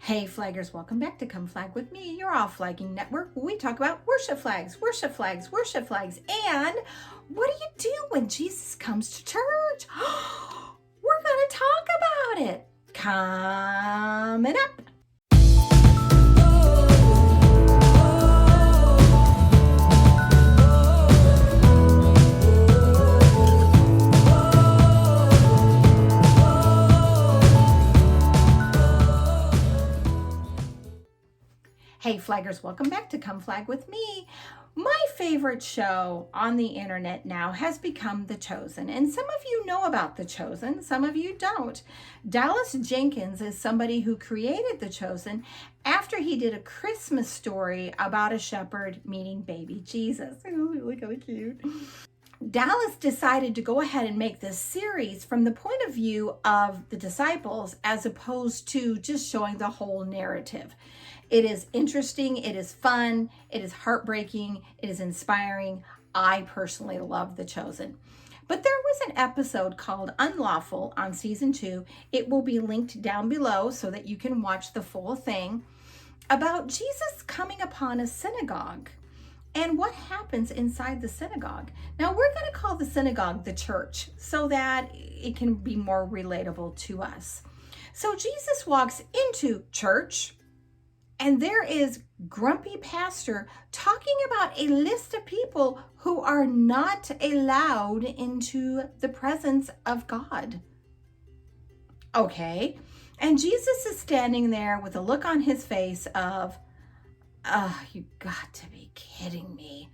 Hey flaggers, welcome back to Come Flag With Me, your all flagging network where we talk about worship flags, worship flags, worship flags, and what do you do when Jesus comes to church? We're going to talk about it coming up. Hey flaggers, welcome back to Come Flag With Me. My favorite show on the internet now has become The Chosen, and some of you know about The Chosen, some of you don't. Dallas Jenkins is somebody who created The Chosen after he did a Christmas story about a shepherd meeting baby Jesus. Oh, look how cute. Dallas decided to go ahead and make this series from the point of view of the disciples as opposed to just showing the whole narrative. It is interesting, it is fun, it is heartbreaking, it is inspiring. I personally love The Chosen. But there was an episode called Unlawful on season 2. It will be linked down below so that you can watch the full thing, about Jesus coming upon a synagogue and what happens inside the synagogue. Now we're going to call the synagogue the church so that it can be more relatable to us. So Jesus walks into church, and there is grumpy pastor talking about a list of people who are not allowed into the presence of God. Okay. And Jesus is standing there with a look on his face of, you got to be kidding me.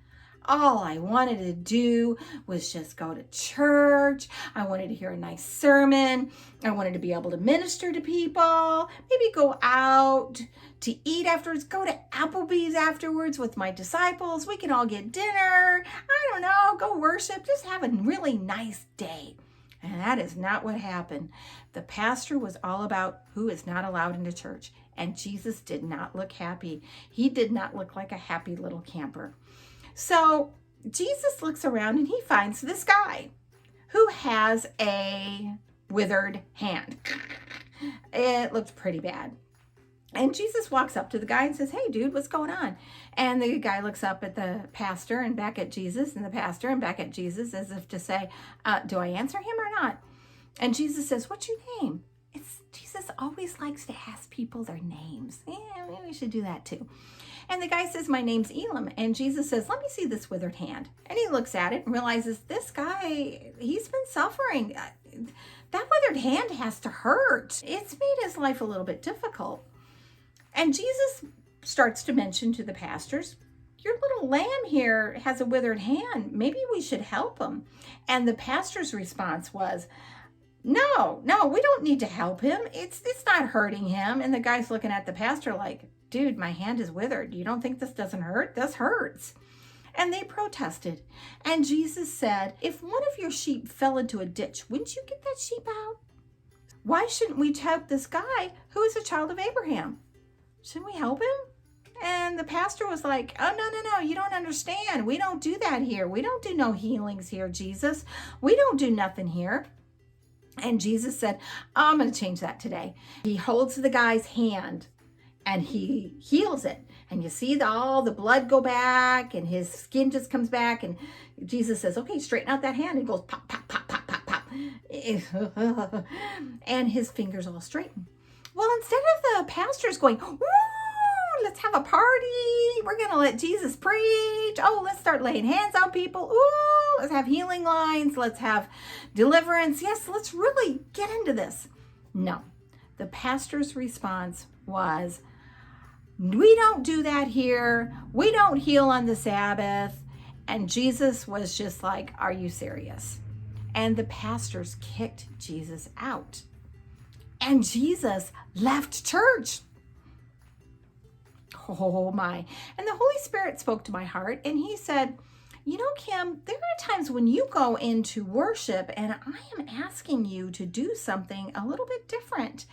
All I wanted to do was just go to church. I wanted to hear a nice sermon. I wanted to be able to minister to people, maybe go out to eat afterwards, go to Applebee's afterwards with my disciples. We can all get dinner. I don't know, go worship, just have a really nice day. And that is not what happened. The pastor was all about who is not allowed into church. And Jesus did not look happy. He did not look like a happy little camper. So Jesus looks around and he finds this guy who has a withered hand. It looked pretty bad. And Jesus walks up to the guy and says, "Hey, dude, what's going on?" And the guy looks up at the pastor and back at Jesus, and the pastor and back at Jesus, as if to say, do I answer him or not? And Jesus says, "What's your name?" Jesus always likes to ask people their names. Yeah, maybe we should do that too. And the guy says, "My name's Elam." And Jesus says, "Let me see this withered hand." And he looks at it and realizes this guy, he's been suffering. That withered hand has to hurt. It's made his life a little bit difficult. And Jesus starts to mention to the pastors, "Your little lamb here has a withered hand. Maybe we should help him." And the pastor's response was, No, we don't need to help him. It's not hurting him. And the guy's looking at the pastor like, "Dude, my hand is withered. You don't think this doesn't hurt? This hurts." And they protested. And Jesus said, "If one of your sheep fell into a ditch, wouldn't you get that sheep out? Why shouldn't we help this guy who is a child of Abraham? Shouldn't we help him?" And the pastor was like, "Oh, no, you don't understand. We don't do that here. We don't do no healings here, Jesus. We don't do nothing here." And Jesus said, "I'm going to change that today." He holds the guy's hand and he heals it. And you see all the blood go back and his skin just comes back. And Jesus says, "Okay, straighten out that hand." And it goes pop, pop, pop, pop, pop, pop. And his fingers all straighten. Well, instead of the pastors going, "Woo, let's have a party. We're going to let Jesus preach. Oh, let's start laying hands on people. Ooh, let's have healing lines. Let's have deliverance. Yes, let's really get into this." No, the pastor's response was, "We don't do that here. We don't heal on the Sabbath." And Jesus was just like, "Are you serious?" And the pastors kicked Jesus out. And Jesus left church. Oh my. And the Holy Spirit spoke to my heart and he said, "You know, Kim, there are times when you go into worship and I am asking you to do something a little bit different.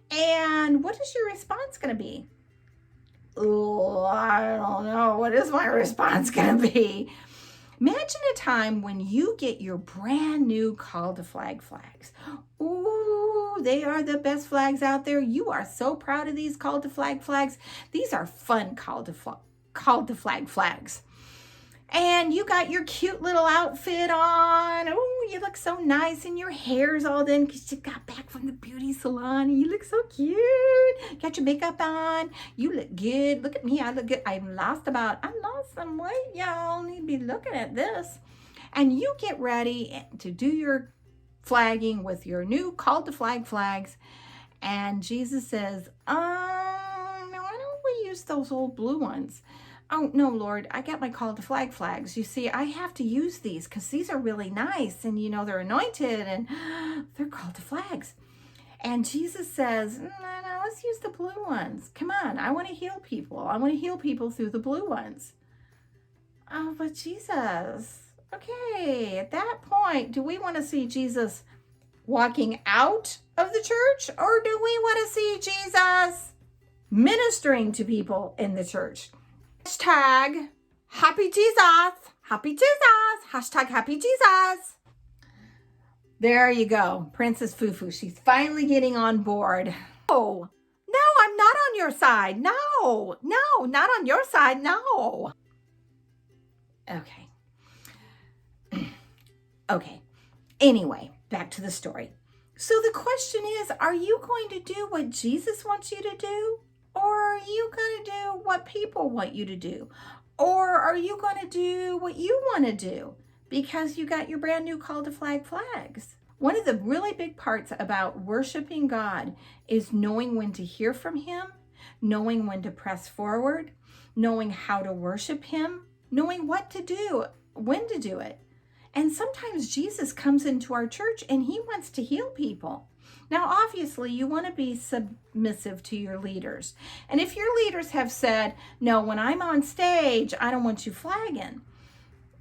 And what is your response going to be?" "Oh, I don't know. What is my response going to be?" Imagine a time when you get your brand new Call to Flag flags. Ooh, they are the best flags out there. You are so proud of these Call to Flag flags. These are fun Call to Flag flags. And you got your cute little outfit on. Oh, you look so nice, and your hair's all done because you got back from the beauty salon, and you look so cute. Got your makeup on. You look good. Look at me. I look good. I lost some weight, y'all. Need to be looking at this. And you get ready to do your flagging with your new Call to Flag flags. And Jesus says, why don't we use those old blue ones? Oh, no, Lord, I got my Call to Flag flags. You see, I have to use these because these are really nice, and, they're anointed, and they're Call to Flags. And Jesus says, no, let's use the blue ones. Come on, I want to heal people. I want to heal people through the blue ones. Oh, but Jesus, okay, at that point, do we want to see Jesus walking out of the church, or do we want to see Jesus ministering to people in the church? Hashtag Happy Jesus. Happy Jesus. Hashtag Happy Jesus. There you go. Princess Fufu. She's finally getting on board. Oh, no, I'm not on your side. No, not on your side. No. Okay. Okay. Anyway, back to the story. So the question is, are you going to do what Jesus wants you to do? Or are you going to do what people want you to do? Or are you going to do what you want to do because you got your brand new Call to Flag flags? One of the really big parts about worshiping God is knowing when to hear from Him, knowing when to press forward, knowing how to worship Him, knowing what to do, when to do it. And sometimes Jesus comes into our church and He wants to heal people. Now, obviously, you want to be submissive to your leaders. And if your leaders have said, no, when I'm on stage, I don't want you flagging.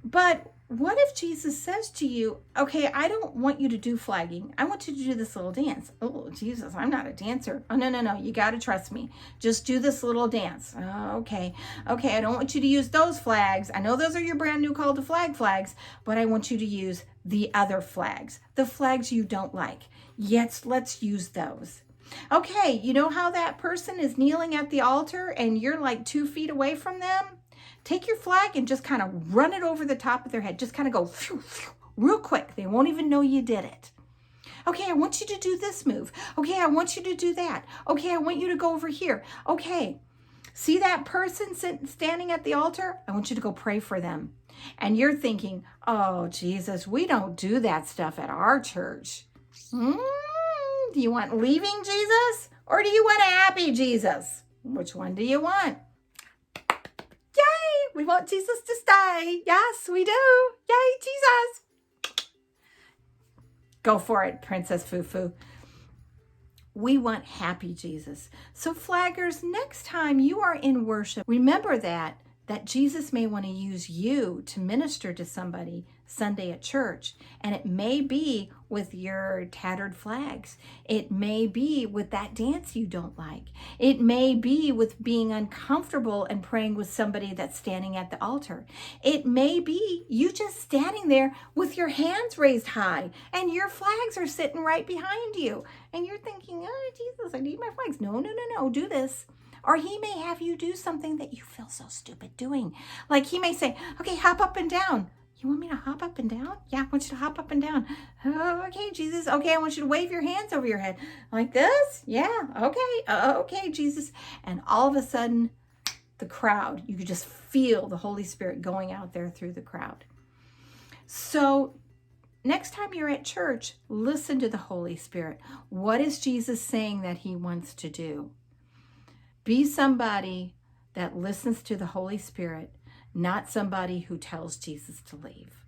But what if Jesus says to you, okay, I don't want you to do flagging. I want you to do this little dance. Oh, Jesus, I'm not a dancer. Oh, no. You got to trust me. Just do this little dance. Oh, okay, I don't want you to use those flags. I know those are your brand new Call to Flag flags, but I want you to use the other flags, the flags you don't like. Yes, let's use those. Okay, you know how that person is kneeling at the altar and you're like 2 feet away from them? Take your flag and just kind of run it over the top of their head. Just kind of go phew, phew, real quick. They won't even know you did it. Okay, I want you to do this move. Okay, I want you to do that. Okay, I want you to go over here. Okay, see that person standing at the altar? I want you to go pray for them. And you're thinking, oh, Jesus, we don't do that stuff at our church. Do you want leaving Jesus or do you want a happy Jesus? Which one do you want? Yay! We want Jesus to stay. Yes, we do. Yay, Jesus. Go for it, Princess Fufu. We want happy Jesus. So flaggers, next time you are in worship, remember that Jesus may want to use you to minister to somebody Sunday at church. And it may be with your tattered flags. It may be with that dance you don't like. It may be with being uncomfortable and praying with somebody that's standing at the altar. It may be you just standing there with your hands raised high and your flags are sitting right behind you. And you're thinking, oh, Jesus, I need my flags. No, do this. Or He may have you do something that you feel so stupid doing. Like He may say, okay, hop up and down. You want me to hop up and down? Yeah, I want you to hop up and down. Oh, okay, Jesus. Okay, I want you to wave your hands over your head. Like this? Yeah, okay. Okay, Jesus. And all of a sudden, the crowd, you could just feel the Holy Spirit going out there through the crowd. So next time you're at church, listen to the Holy Spirit. What is Jesus saying that He wants to do? Be somebody that listens to the Holy Spirit, not somebody who tells Jesus to leave.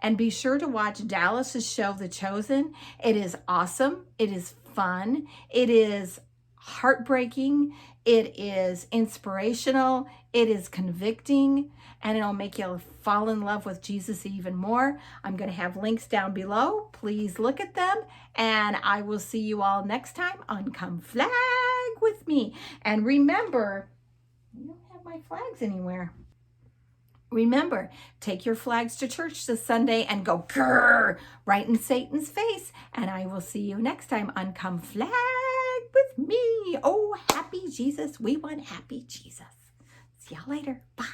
And be sure to watch Dallas's show, The Chosen. It is awesome. It is fun. It is heartbreaking. It is inspirational. It is convicting. And it'll make you fall in love with Jesus even more. I'm going to have links down below. Please look at them. And I will see you all next time on Come Flag with Me. And remember, you don't have my flags anywhere. Remember, take your flags to church this Sunday and go grrr right in Satan's face. And I will see you next time on Come Flag with Me. Oh, happy Jesus. We want happy Jesus. See y'all later. Bye.